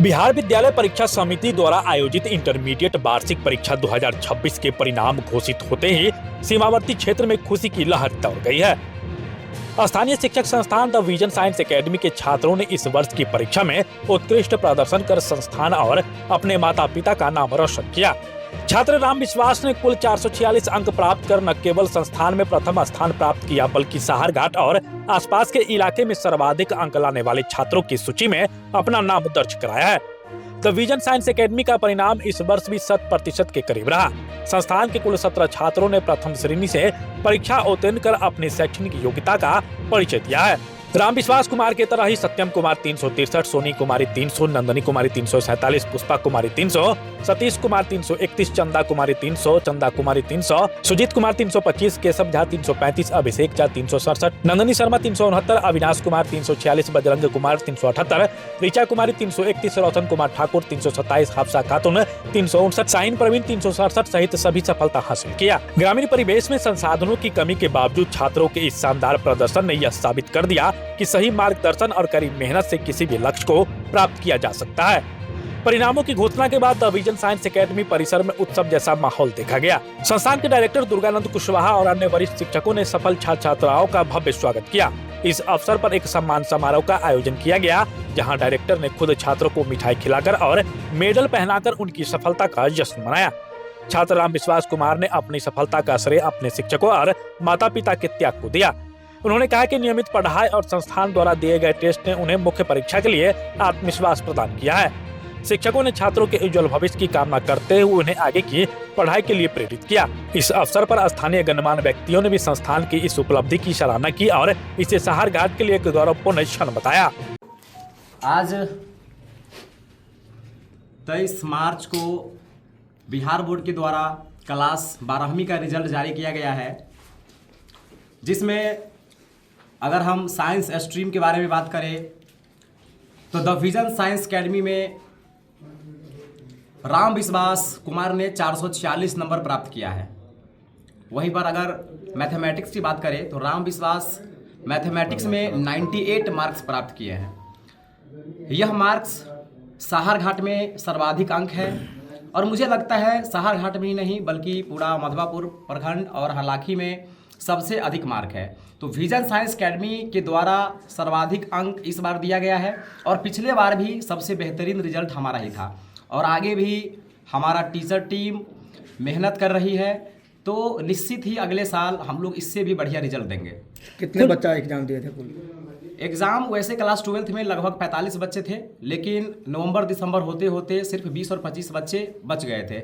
बिहार विद्यालय परीक्षा समिति द्वारा आयोजित इंटरमीडिएट वार्षिक परीक्षा 2026 के परिणाम घोषित होते ही सीमावर्ती क्षेत्र में खुशी की लहर दौड़ गई है। स्थानीय शिक्षक संस्थान द विजन साइंस एकेडमी के छात्रों ने इस वर्ष की परीक्षा में उत्कृष्ट प्रदर्शन कर संस्थान और अपने माता पिता का नाम रोशन किया। छात्र राम विश्वास ने कुल 446 अंक प्राप्त कर न केवल संस्थान में प्रथम स्थान प्राप्त किया बल्कि सहारघाट और आसपास के इलाके में सर्वाधिक अंक लाने वाले छात्रों की सूची में अपना नाम दर्ज कराया है। द विजन साइंस एकेडमी का परिणाम इस वर्ष भी 100% के करीब रहा। संस्थान के कुल 17 छात्रों ने प्रथम श्रेणी से परीक्षा उत्तीर्ण कर अपनी शैक्षणिक योग्यता का परिचय दिया है। राम विश्वास कुमार के तरह ही सत्यम कुमार 363, सोनी कुमारी 300, नंदनी कुमारी 347, पुष्पा कुमारी 300, सतीश कुमार 331, चंदा कुमारी 300, चंदा कुमारी 300, सुजीत कुमार 325, केशव झा 335, अभिषेक झा 367, नंदनी शर्मा 369, अविनाश कुमार 346, बजरंग कुमार 378, ऋचा कुमारी 331, रोशन कुमार ठाकुर 327, हाफसा खातून 359, शाहीन प्रवीण 367 सहित सभी सफलता हासिल किया। ग्रामीण परिवेश में संसाधनों की कमी के बावजूद छात्रों के इस शानदार प्रदर्शन ने यह साबित कर दिया कि सही मार्गदर्शन और कड़ी मेहनत से किसी भी लक्ष्य को प्राप्त किया जा सकता है। परिणामों की घोषणा के बाद द विजन साइंस एकेडमी परिसर में उत्सव जैसा माहौल देखा गया। संस्थान के डायरेक्टर दुर्गानंद कुशवाहा और अन्य वरिष्ठ शिक्षकों ने सफल छात्र छात्राओं का भव्य स्वागत किया। इस अवसर पर एक सम्मान समारोह का आयोजन किया गया, जहां डायरेक्टर ने खुद छात्रों को मिठाई खिलाकर और मेडल पहनाकर उनकी सफलता का जश्न मनाया। छात्र राम विश्वास कुमार ने अपनी सफलता का श्रेय अपने शिक्षकों और माता पिता के त्याग को दिया। उन्होंने कहा कि नियमित पढ़ाई और संस्थान द्वारा दिए गए टेस्ट ने उन्हें मुख्य परीक्षा के लिए आत्मविश्वास प्रदान किया है। शिक्षकों ने छात्रों के उज्जवल भविष्य की कामना करते हुए उन्हें आगे की पढ़ाई के लिए प्रेरित किया। इस अवसर पर स्थानीय गणमान्य व्यक्तियों ने भी संस्थान की इस उपलब्धि की सराहना की और इसे सहारघाट के लिए एक गौरवपूर्ण क्षण बताया। आज 23 मार्च को बिहार बोर्ड के द्वारा क्लास 12वीं का रिजल्ट जारी किया गया है, जिसमें अगर हम साइंस स्ट्रीम के बारे में बात करें तो द विजन साइंस एकेडमी में राम विश्वास कुमार ने 446 नंबर प्राप्त किया है। वहीं पर अगर मैथमेटिक्स की बात करें तो राम विश्वास मैथमेटिक्स में 98 मार्क्स प्राप्त किए हैं। यह मार्क्स सहारघाट में सर्वाधिक अंक है और मुझे लगता है सहारघाट में ही नहीं बल्कि पूरा मधवापुर प्रखंड और हलाखी में सबसे अधिक मार्क है। तो विजन साइंस एकेडमी के द्वारा सर्वाधिक अंक इस बार दिया गया है और पिछले बार भी सबसे बेहतरीन रिजल्ट हमारा ही था और आगे भी हमारा टीचर टीम मेहनत कर रही है, तो निश्चित ही अगले साल हम लोग इससे भी बढ़िया रिजल्ट देंगे। कितने बच्चा एग्जाम दिए थे कुल? एग्ज़ाम वैसे क्लास 12th में लगभग 45 बच्चे थे, लेकिन नवंबर दिसंबर होते होते सिर्फ 20 और 25 बच्चे बच गए थे।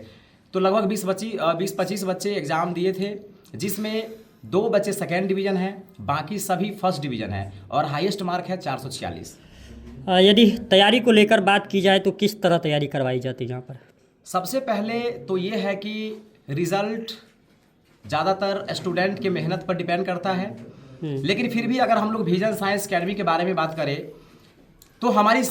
तो लगभग 20-25 बच्चे एग्ज़ाम दिए थे, जिसमें 2 बच्चे सेकेंड डिवीज़न हैं, बाकी सभी फर्स्ट डिवीज़न है और हाईएस्ट मार्क है 446। यदि तैयारी को लेकर बात की जाए तो किस तरह तैयारी करवाई जाती है यहाँ पर? सबसे पहले तो ये है कि रिज़ल्ट ज़्यादातर स्टूडेंट के मेहनत पर डिपेंड करता है, लेकिन फिर भी अगर हम लोग विजन साइंस एकेडमी के बारे में बात करें तो हमारी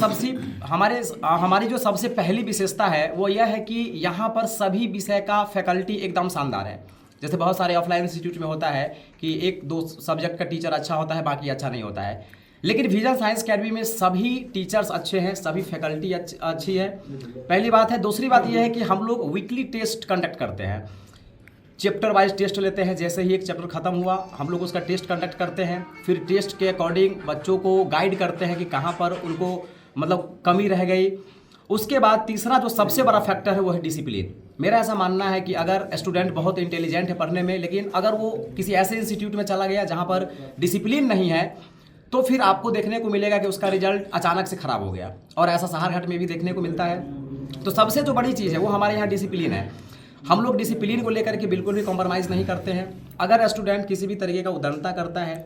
जो सबसे पहली विशेषता है वो यह है कि यहाँ पर सभी विषय का फैकल्टी एकदम शानदार है। जैसे बहुत सारे ऑफलाइन इंस्टीट्यूट में होता है कि 1-2 सब्जेक्ट का टीचर अच्छा होता है, बाकी अच्छा नहीं होता है, लेकिन विजन साइंस एकेडमी में सभी टीचर्स अच्छे हैं, सभी फैकल्टी अच्छी है। पहली बात है। दूसरी बात यह है कि हम लोग वीकली टेस्ट कंडक्ट करते हैं, चैप्टर वाइज टेस्ट लेते हैं। जैसे ही एक चैप्टर खत्म हुआ हम लोग उसका टेस्ट कंडक्ट करते हैं, फिर टेस्ट के अकॉर्डिंग बच्चों को गाइड करते हैं कि कहाँ पर उनको मतलब कमी रह गई। उसके बाद तीसरा जो सबसे बड़ा फैक्टर है वो है डिसिप्लिन। मेरा ऐसा मानना है कि अगर स्टूडेंट बहुत इंटेलिजेंट है पढ़ने में, लेकिन अगर वो किसी ऐसे इंस्टीट्यूट में चला गया जहाँ पर डिसिप्लिन नहीं है, तो फिर आपको देखने को मिलेगा कि उसका रिजल्ट अचानक से ख़राब हो गया, और ऐसा सहारघाट में भी देखने को मिलता है। तो सबसे जो बड़ी चीज़ है वो हमारे यहाँ डिसिप्लिन है। हम लोग डिसिप्लिन को लेकर के बिल्कुल भी कॉम्प्रोमाइज़ नहीं करते हैं। अगर स्टूडेंट किसी भी तरीके का उद्दंडता करता है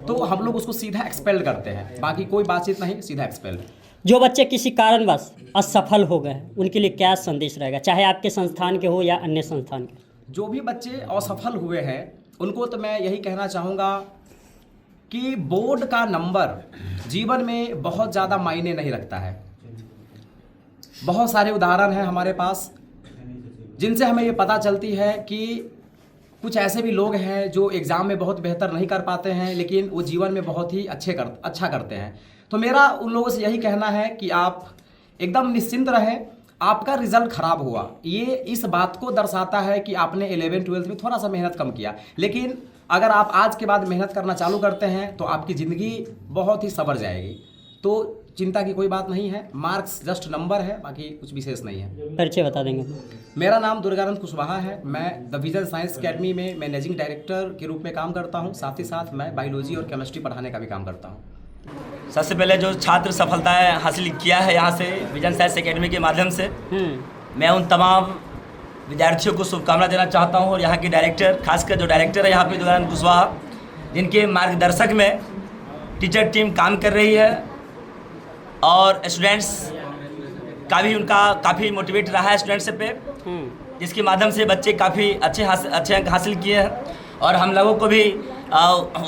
तो हम लोग उसको सीधा एक्सपेल करते हैं, बाकी कोई बातचीत नहीं, सीधा एक्सपेल। जो बच्चे किसी कारणवश असफल हो गए उनके लिए क्या संदेश रहेगा, चाहे आपके संस्थान के हो या अन्य संस्थान के? जो भी बच्चे असफल हुए हैं उनको तो मैं यही कहना चाहूँगा कि बोर्ड का नंबर जीवन में बहुत ज़्यादा मायने नहीं रखता है। बहुत सारे उदाहरण हैं हमारे पास जिनसे हमें ये पता चलती है कि कुछ ऐसे भी लोग हैं जो एग्ज़ाम में बहुत बेहतर नहीं कर पाते हैं, लेकिन वो जीवन में बहुत ही अच्छा करते हैं। तो मेरा उन लोगों से यही कहना है कि आप एकदम निश्चिंत रहे। आपका रिजल्ट खराब हुआ, ये इस बात को दर्शाता है कि आपने 11th-12th में थोड़ा सा मेहनत कम किया। लेकिन अगर आप आज के बाद मेहनत करना चालू करते हैं तो आपकी ज़िंदगी बहुत ही संवर जाएगी। तो चिंता की कोई बात नहीं है, मार्क्स जस्ट नंबर है, बाकी कुछ विशेष नहीं है। परिचय बता देंगे। मेरा नाम दुर्गानंद कुशवाहा है। मैं द विजन साइंस अकेडमी में मैनेजिंग डायरेक्टर के रूप में काम करता हूँ। साथ ही साथ मैं बायोलॉजी और केमिस्ट्री पढ़ाने का भी काम करता हूँ। सबसे पहले जो छात्र सफलताएं हासिल किया है यहाँ से विजन साइंस एकेडमी के माध्यम से, मैं उन तमाम विद्यार्थियों को शुभकामना देना चाहता हूँ। और यहाँ के डायरेक्टर, खासकर जो डायरेक्टर है यहाँ पे दुर्गानंद कुशवाहा, जिनके मार्गदर्शक में टीचर टीम काम कर रही है और स्टूडेंट्स का भी उनका काफ़ी मोटिवेट रहा है स्टूडेंट्स पे, जिसके माध्यम से बच्चे काफ़ी अच्छे अंक हासिल किए हैं। और हम लोगों को भी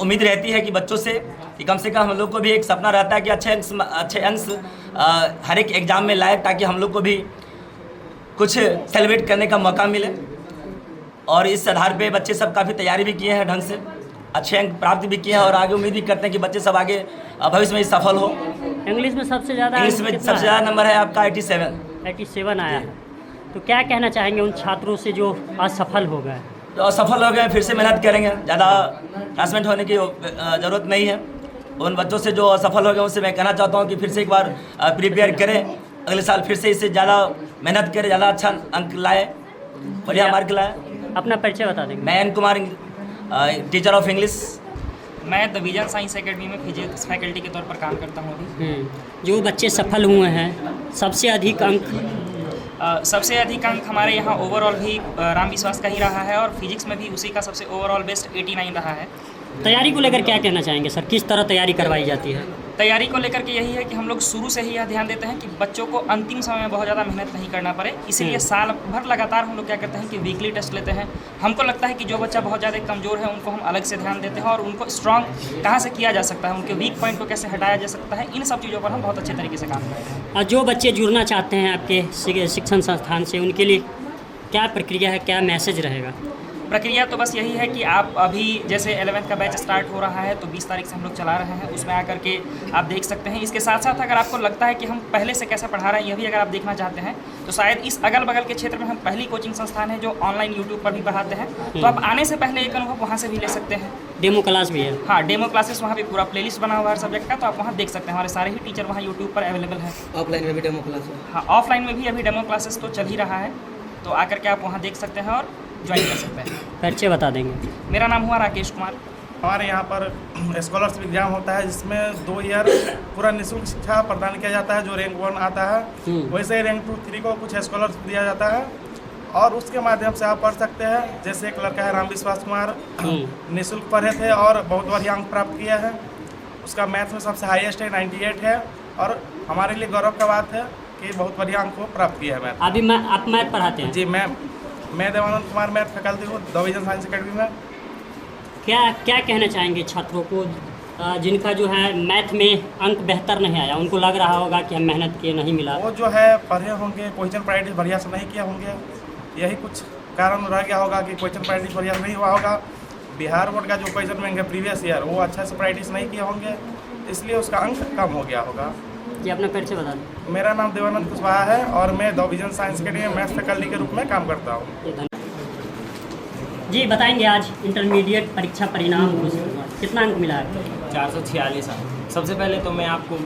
उम्मीद रहती है कि बच्चों से कि कम से कम हम लोग को भी एक सपना रहता है कि अच्छे अंक हर एक एग्ज़ाम में लाए, ताकि हम लोग को भी कुछ सेलिब्रेट करने का मौका मिले। और इस आधार पे बच्चे सब काफ़ी तैयारी भी किए हैं, ढंग से अच्छे अंक प्राप्त भी किए हैं और आगे उम्मीद भी करते हैं कि बच्चे सब आगे भविष्य में सफल हो। इंग्लिश में सबसे ज़्यादा नंबर है आपका 87 आया है। तो क्या कहना चाहेंगे उन छात्रों से जो असफल हो गए? जो असफल हो गए फिर से मेहनत करेंगे, ज़्यादा क्लासमेट होने की ज़रूरत नहीं है। उन बच्चों से जो असफल हो गए उनसे मैं कहना चाहता हूँ कि फिर से एक बार प्रिपेयर करें, अगले साल फिर से इससे ज़्यादा मेहनत करें, ज़्यादा अच्छा अंक लाए, बढ़िया मार्क लाए। अपना परिचय बता देंगे। मैं N Kumar, teacher of English. मैं द विजन साइंस एकेडमी में फिजिक्स फैकल्टी के तौर पर काम करता हूँ अभी। जो बच्चे सफल हुए हैं, सबसे अधिक अंक हमारे यहाँ ओवरऑल भी राम विश्वास का ही रहा है और फिजिक्स में भी उसी का सबसे ओवरऑल बेस्ट 89 रहा है। तैयारी को लेकर क्या कहना चाहेंगे सर? किस तरह तैयारी करवाई जाती है? तैयारी को लेकर के यही है कि हम लोग शुरू से ही यह ध्यान देते हैं कि बच्चों को अंतिम समय में बहुत ज़्यादा मेहनत नहीं करना पड़े, इसीलिए साल भर लगातार हम लोग क्या करते हैं कि वीकली टेस्ट लेते हैं। हमको लगता है कि जो बच्चा बहुत ज़्यादा कमज़ोर है उनको हम अलग से ध्यान देते हैं और उनको स्ट्रॉन्ग कहाँ से किया जा सकता है, उनके वीक पॉइंट को कैसे हटाया जा सकता है, इन सब चीज़ों पर हम बहुत अच्छे तरीके से काम करते हैं। और जो बच्चे जुड़ना चाहते हैं आपके शिक्षण संस्थान से, उनके लिए क्या प्रक्रिया है, क्या मैसेज रहेगा? प्रक्रिया तो बस यही है कि आप अभी जैसे 11th का बैच स्टार्ट हो रहा है तो 20 तारीख से हम लोग चला रहे हैं, उसमें आकर के आप देख सकते हैं। इसके साथ साथ अगर आपको लगता है कि हम पहले से कैसा पढ़ा रहे हैं, यह भी अगर आप देखना चाहते हैं तो शायद इस अगल बगल के क्षेत्र में हम पहली कोचिंग संस्थान है जो ऑनलाइन यूट्यूब पर भी पढ़ाते हैं, तो आप आने से पहले एक अनुभव वहाँ से भी ले सकते हैं। डेमो क्लास भी है? हाँ, डेमो क्लासेस वहाँ पे पूरा प्लेलिस्ट बना हुआ है हर सब्जेक्ट का, तो आप वहाँ देख सकते हैं। हमारे सारे ही टीचर वहाँ यूट्यूब पर अवेलेबल है। ऑफलाइन में भी डेमो क्लास है? हाँ, ऑफलाइन में भी अभी डेमो क्लासेस तो चल ही रहा है, तो आकर के आप वहाँ देख सकते हैं और ज्वाइन कर सकते हैं। परिचय बता देंगे। मेरा नाम हुआ राकेश कुमार। हमारे यहाँ पर स्कॉलरशिप एग्जाम होता है जिसमें 2 ईयर पूरा निःशुल्क शिक्षा प्रदान किया जाता है। जो रैंक 1 आता है वैसे ही रैंक 2, 3 को कुछ स्कॉलरशिप दिया जाता है और उसके माध्यम से आप पढ़ सकते हैं। जैसे एक लड़का है राम विश्वास कुमार, निःशुल्क पढ़े थे और बहुत बढ़िया अंक प्राप्त किया है। उसका मैथ में सबसे हाईएस्ट है, 98 है और हमारे लिए गौरव का बात है कि बहुत बढ़िया अंक को प्राप्त किया है। मैथ अभी आप मैथ पढ़ाते हैं? जी, मैं देवानंद कुमार मैथ फैकल्टी हूँ द विजन साइंस अकेडमी में। क्या कहना चाहेंगे छात्रों को जिनका जो है मैथ में अंक बेहतर नहीं आया, उनको लग रहा होगा कि हम मेहनत किए नहीं मिला? वो जो है पढ़े होंगे, क्वेश्चन प्रैक्टिस बढ़िया से नहीं किया होंगे, यही कुछ कारण रह गया होगा कि क्वेश्चन प्रैक्टिस बढ़िया नहीं हुआ होगा। बिहार बोर्ड का जो क्वेश्चन बैंक है प्रीवियस ईयर, वो अच्छा से प्रैक्टिस नहीं किए होंगे, इसलिए उसका अंक कम हो गया होगा। जी, अपना परिचय बता दें। मेरा नाम देवानंद कुशवाहा है और मैं द विजन साइंस अकेडमी में मैथ फैकल्टी के रूप में काम करता हूँ। जी, बताएंगे आज इंटरमीडिएट परीक्षा परिणाम घोषित हुआ, कितना अंक मिला है? 446 अंक। सबसे पहले तो मैं आपको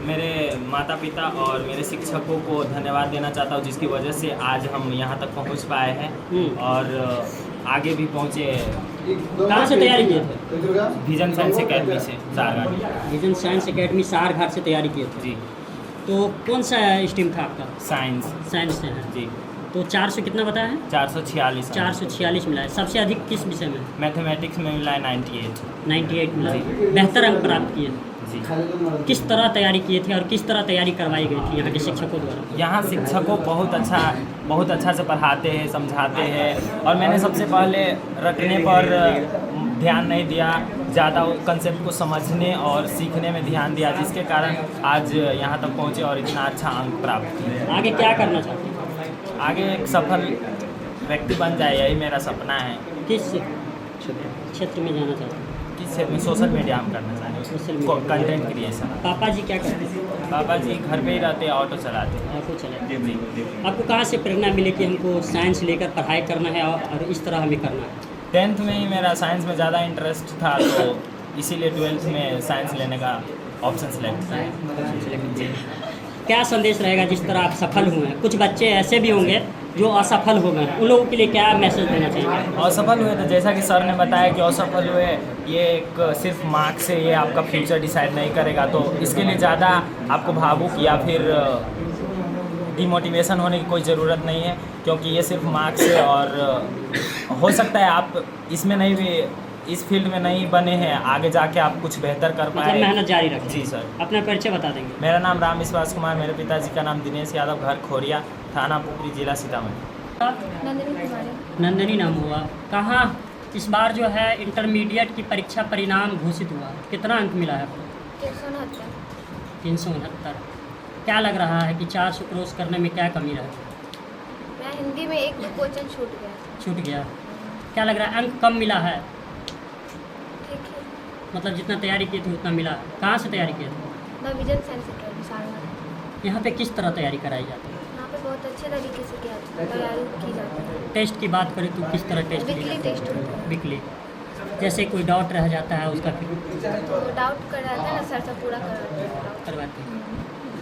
मेरे माता पिता और मेरे शिक्षकों को धन्यवाद देना चाहता हूँ, जिसकी वजह से आज हम यहाँ तक पहुँच पाए हैं और आगे भी पहुँचे। कहाँ से तैयारी किए थे? विजन साइंस अकेडमी से, सारघाट। विजन साइंस अकेडमी सारघाट से तैयारी किए थे? जी। तो कौन सा स्ट्रीम था आपका? साइंस। साइंस से है जी। तो 400 कितना बताया है? 446। 446 मिला है। सबसे अधिक किस विषय में? मैथमेटिक्स में मिला है 98 मिला है। बेहतर अंक प्राप्त किए जी। किस तरह तैयारी किए थे और किस तरह तैयारी करवाई गई थी यहाँ के शिक्षकों द्वारा? यहाँ शिक्षकों बहुत अच्छा से पढ़ाते हैं, समझाते हैं और मैंने सबसे पहले रटने पर ध्यान नहीं दिया, ज़्यादा कंसेप्ट को समझने और सीखने में ध्यान दिया, जिसके कारण आज यहाँ तक पहुँचे और इतना अच्छा अंक प्राप्त किए। आगे क्या करना चाहते हैं? आगे एक सफल व्यक्ति बन जाए, यही मेरा सपना है। किस क्षेत्र में जाना चाहते हैं? किस क्षेत्र में? सोशल मीडिया हम करना चाहेंगे। Social media content creation. पापा जी क्या करते हैं? पापा जी घर पे ही रहते हैं, ऑटो चलाते हैं। आपको चलाते हैं। आपको कहाँ से प्रेरणा मिले कि हमको साइंस लेकर पढ़ाई करना है और इस तरह हमें करना है? 10th में ही मेरा साइंस में ज़्यादा इंटरेस्ट था, तो इसीलिए 12th में साइंस लेने का ऑप्शन सेलेक्ट किया। क्या संदेश रहेगा जिस तरह आप सफल हुए हैं? कुछ बच्चे ऐसे भी होंगे जो असफल हो गए हैं, उन लोगों के लिए क्या मैसेज देना चाहिए? असफल हुए तो जैसा कि सर ने बताया कि असफल हुए ये एक सिर्फ मार्क्स से ये आपका फ्यूचर डिसाइड नहीं करेगा, तो इसके लिए ज़्यादा आपको भावुक या फिर डिमोटिवेशन होने की कोई ज़रूरत नहीं है, क्योंकि ये सिर्फ मार्क्स है और हो सकता है आप इसमें नहीं भी, इस फील्ड में नहीं बने हैं, आगे जाके आप कुछ बेहतर कर पाए। मतलब मेहनत जारी रखें। जी सर। अपना परिचय बता देंगे? मेरा नाम राम विश्वास कुमार, मेरे पिताजी का नाम दिनेश यादव, घर खोरिया, थाना पुपरी, जिला सीतामढ़ी। नंदनी नाम हुआ। कहाँ इस बार जो है इंटरमीडिएट की परीक्षा परिणाम घोषित हुआ, कितना अंक मिला है आपको? 369। क्या लग रहा है कि 400 क्रॉस करने में क्या कमी रही? मैं हिंदी में 1-2 क्वेश्चन छूट गया। क्या लग रहा है, अंक कम मिला है? ठीक है। मतलब जितना तैयारी की थी उतना मिला? कहाँ से तैयारी की थी? Vision science academy Sarnath. यहाँ पे किस तरह तैयारी कराई जाती है? यहाँ पे बहुत अच्छे तरीके से तैयारी की जाती है। टेस्ट की बात करें तो किस तरह टेस्ट? वीकली टेस्ट होता है। वीकली। जैसे कोई डाउट रह जाता है उसका फिर तो डाउट कराते हैं ना, सर से पूरा करवाते हैं।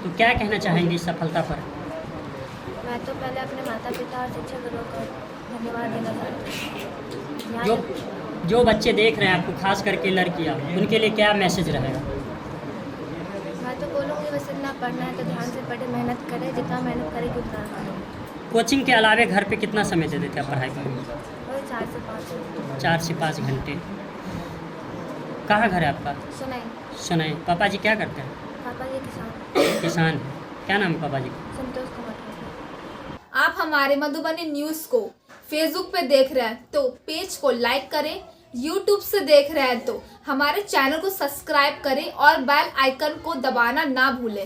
तो क्या कहना चाहेंगे इस सफलता पर? मैं तो पहले अपने माता पिता और शिक्षकों को धन्यवाद देना चाहती हूँ। जो बच्चे देख रहे हैं आपको, खास करके लड़कियाँ, उनके लिए क्या मैसेज रहेगा? मैं तो बोलूँगी बस इतना पढ़ना है तो ध्यान से पढ़े, मेहनत करें, जितना मेहनत करेगी उतना करें। कोचिंग के अलावे घर पे कितना समय दे देते हैं पढ़ाई पर? वही 4 से 5। 4 से 5 घंटे। कहाँ घर है आपका? सुनाई। पापा जी क्या करते हैं? पापा जी किसान। क्या नाम है पापा जी? संतोष कुमार। आप हमारे मधुबनी न्यूज़ को फेसबुक पे देख रहे हैं तो पेज को लाइक करें, यूट्यूब से देख रहे हैं तो हमारे चैनल को सब्सक्राइब करें और बेल आइकन को दबाना ना भूलें।